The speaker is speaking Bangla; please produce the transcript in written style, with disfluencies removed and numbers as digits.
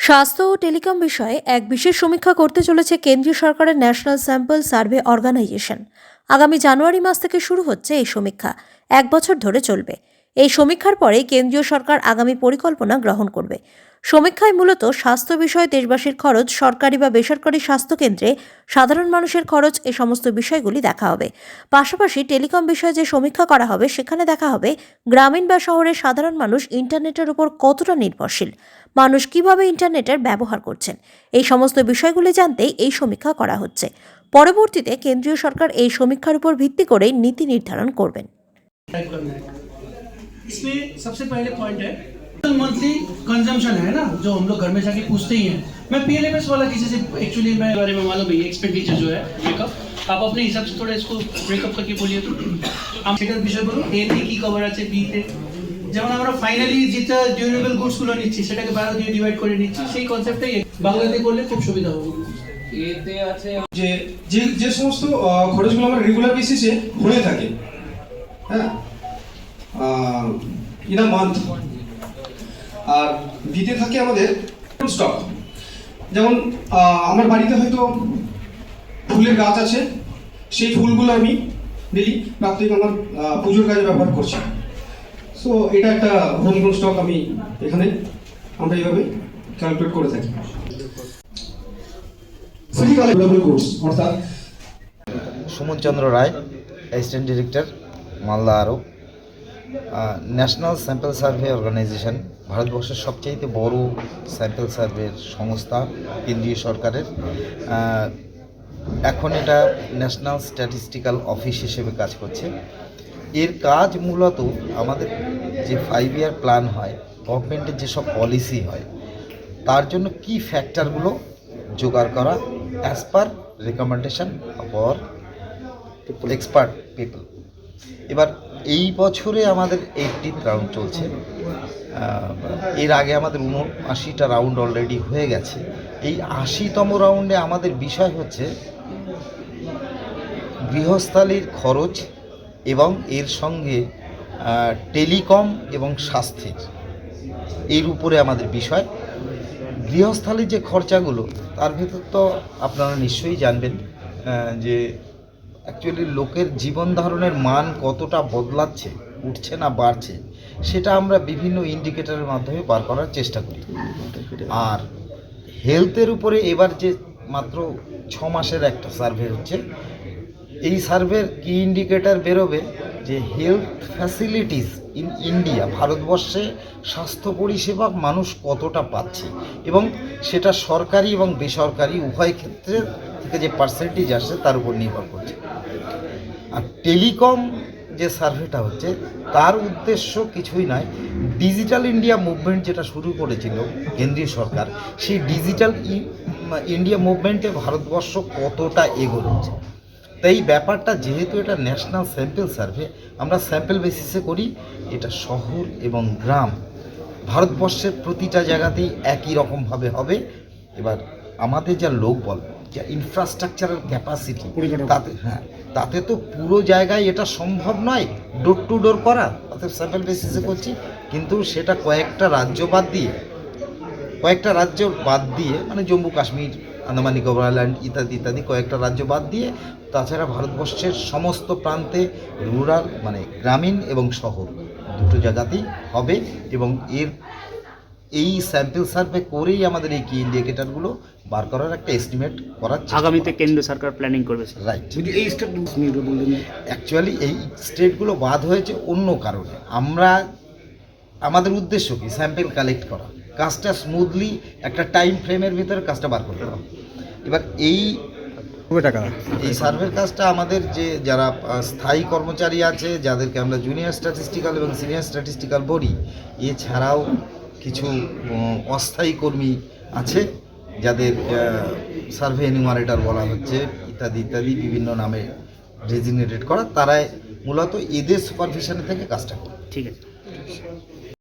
স্বাস্থ্য ও টেলিকম বিষয়ে এক বিশেষ সমীক্ষা করতে চলেছে কেন্দ্রীয় সরকারের ন্যাশনাল স্যাম্পল সার্ভে অর্গানাইজেশন। আগামী জানুয়ারি মাস থেকে শুরু হচ্ছে এই সমীক্ষা, 1 বছর ধরে চলবে। এই সমীক্ষার পরে কেন্দ্রীয় সরকার আগামী পরিকল্পনা গ্রহণ করবে। সমীক্ষায় মূলত স্বাস্থ্য বিষয়ে দেশবাসীর খরচ, সরকারি বা বেসরকারি স্বাস্থ্যকেন্দ্রে সাধারণ মানুষের খরচ, এই সমস্ত বিষয়গুলি দেখা হবে। পাশাপাশি টেলিকম বিষয়ে যে সমীক্ষা করা হবে সেখানে দেখা হবে গ্রামীণ বা শহরের সাধারণ মানুষ ইন্টারনেটের উপর কতটা নির্ভরশীল, মানুষ কিভাবে ইন্টারনেটের ব্যবহার করছেন। এই সমস্ত বিষয়গুলি জানতেই এই সমীক্ষা করা হচ্ছে। পরবর্তীতে কেন্দ্রীয় সরকার এই সমীক্ষার উপর ভিত্তি করে নীতি নির্ধারণ করবেন। इसमें सबसे पहले पॉइंट है मंथली कंजम्पशन है ना, जो हम लोग घर में जाके पूछते ही हैं। मैं पीएलएमएस वाला किसी से एक्चुअली मैं बारे में मालूम है, एक्सपेंडिचर जो है ब्रेकअप आप अपने हिसाब से थोड़ा इसको ब्रेकअप करके बोलिए। तो আমি সেটার বিষয় বলুন, এ তে কি কভার আছে, বি তে যেমন আমরা ফাইনালি যেটা ডিউরেবল গুডস গুলো নিচ্ছি সেটাকে 12 দিয়ে ডিভাইড করে নিচ্ছি, সেই কনসেপ্টটাই বাংলাতে করলে খুব সুবিধা হবে। এতে আছে যে যে যে সমস্ত খরচগুলো আমরা রেগুলার বেসিসে হয়ে থাকে, হ্যাঁ, ইন আ মান্থ। আর বিতে থাকে আমাদের স্টক। যেমন আমার বাড়িতে হয়তো ফুলের গাছ আছে, সেই ফুলগুলো আমি ডেলি প্রাত্যহিক আমার পুজোর কাজে ব্যবহার করছি। সো এটা একটা হোমগ্রোন স্টক আমি এখানে আমরা এইভাবে ক্যালকুলেট করে থাকি। অর্থাৎ সুমন চন্দ্র রায়, অ্যাসিস্ট্যান্ট ডিরেক্টর, মালদা আরও। ন্যাশনাল স্যাম্পল সার্ভে অর্গানাইজেশন ভারতবর্ষের সবচেয়ে বড় স্যাম্পল সার্ভের সংস্থা, কেন্দ্রীয় সরকারের। এখন এটা ন্যাশনাল স্ট্যাটিস্টিক্যাল অফিস হিসেবে কাজ করছে। এর কাজ মূলত আমাদের যে 5 ইয়ার প্ল্যান হয়, গভর্নমেন্টের যেসব পলিসি হয়, তার জন্য কি ফ্যাক্টরগুলো জোগাড় করা as per recommendation of expert people. এবার এই বছরে আমাদের 80th রাউন্ড চলছে। এর আগে আমাদের 79টা রাউন্ড অলরেডি হয়ে গেছে। এই 80তম রাউন্ডে আমাদের বিষয় হচ্ছে গৃহস্থালির খরচ এবং এর সঙ্গে টেলিকম এবং স্বাস্থ্যের, এর উপরে আমাদের বিষয়। গৃহস্থালির যে খরচাগুলো, তার ভিতর তো আপনারা নিশ্চয়ই জানবেন যে অ্যাকচুয়ালি লোকের জীবন ধারণের মান কতটা বদলাচ্ছে, উঠছে না বাড়ছে, সেটা আমরা বিভিন্ন ইন্ডিকেটরের মাধ্যমে বার করার চেষ্টা করি। আর হেলথের উপরে এবার যে মাত্র 6 মাসের একটা সার্ভে হচ্ছে, এই সার্ভের কি ইন্ডিকেটর বেরোবে যে হেলথ ফ্যাসিলিটিস ইন ইন্ডিয়া, ভারতবর্ষে স্বাস্থ্য পরিষেবা মানুষ কতটা পাচ্ছে, এবং সেটা সরকারি এবং বেসরকারি উভয় ক্ষেত্রে থেকে যে পার্সেন্টেজ আসছে তার উপর নির্ভর করছে। আর টেলিকম যে সার্ভেটা হচ্ছে, তার উদ্দেশ্য কিছুই নয়, ডিজিটাল ইন্ডিয়া মুভমেন্ট যেটা শুরু করেছিল কেন্দ্রীয় সরকার, সেই ডিজিটাল ইন্ডিয়া মুভমেন্টে ভারতবর্ষ কতটা এগোচ্ছে। তাই ব্যাপারটা, যেহেতু এটা ন্যাশনাল স্যাম্পল সার্ভে, আমরা স্যাম্পল বেসিসে করি। এটা শহর এবং গ্রাম ভারতবর্ষের প্রতিটা জায়গাতেই একই রকমভাবে হবে। এবার আমাদের যা লোকবল, যা ইনফ্রাস্ট্রাকচারাল ক্যাপাসিটি, তাতে তো পুরো জায়গায় এটা সম্ভব নয় ডোর টু ডোর করা, অর্থাৎ স্যাম্পল বেসিসে করছি। কিন্তু সেটা কয়েকটা রাজ্য বাদ দিয়ে মানে জম্মু কাশ্মীর, আন্দামান নিকোবর আইল্যান্ড ইত্যাদি ইত্যাদি কয়েকটা রাজ্য বাদ দিয়ে, তাছাড়া ভারতবর্ষের সমস্ত প্রান্তে রুরাল মানে গ্রামীণ এবং শহর দুটো জায়গাতেই হবে। এবং এই স্যাম্পল সার্ভে করেই আমাদের এই কি ইন্ডিকেটরগুলো বার করার একটা এস্টিমেট করার আগামীতে কেন্দ্র সরকার প্ল্যানিং করবে। রাইট। এই স্টেটগুলো বললেন, অ্যাকচুয়ালি এই স্টেটগুলো বাদ হয়েছে অন্য কারণে। আমাদের উদ্দেশ্য কি, স্যাম্পল কালেক্ট করা, কাজটা স্মুথলি একটা টাইম ফ্রেমের ভিতরে কাজটা বার করতে হবে। এবার এই সার্ভের কাজটা আমাদের যে যারা স্থায়ী কর্মচারী আছে, যাদেরকে আমরা জুনিয়র স্ট্যাটিস্টিক্যাল এবং সিনিয়র স্ট্যাটিস্টিক্যাল বলি, এছাড়াও কিছু অস্থায়ী কর্মী আছে যাদের সার্ভে এনিউমারেটর বলা হচ্ছে, ইত্যাদি ইত্যাদি বিভিন্ন নামে ডেজিগনেটেড করা, তারাই মূলত এদের সুপারভিশনে থেকে কাজটা করে। ঠিক আছে।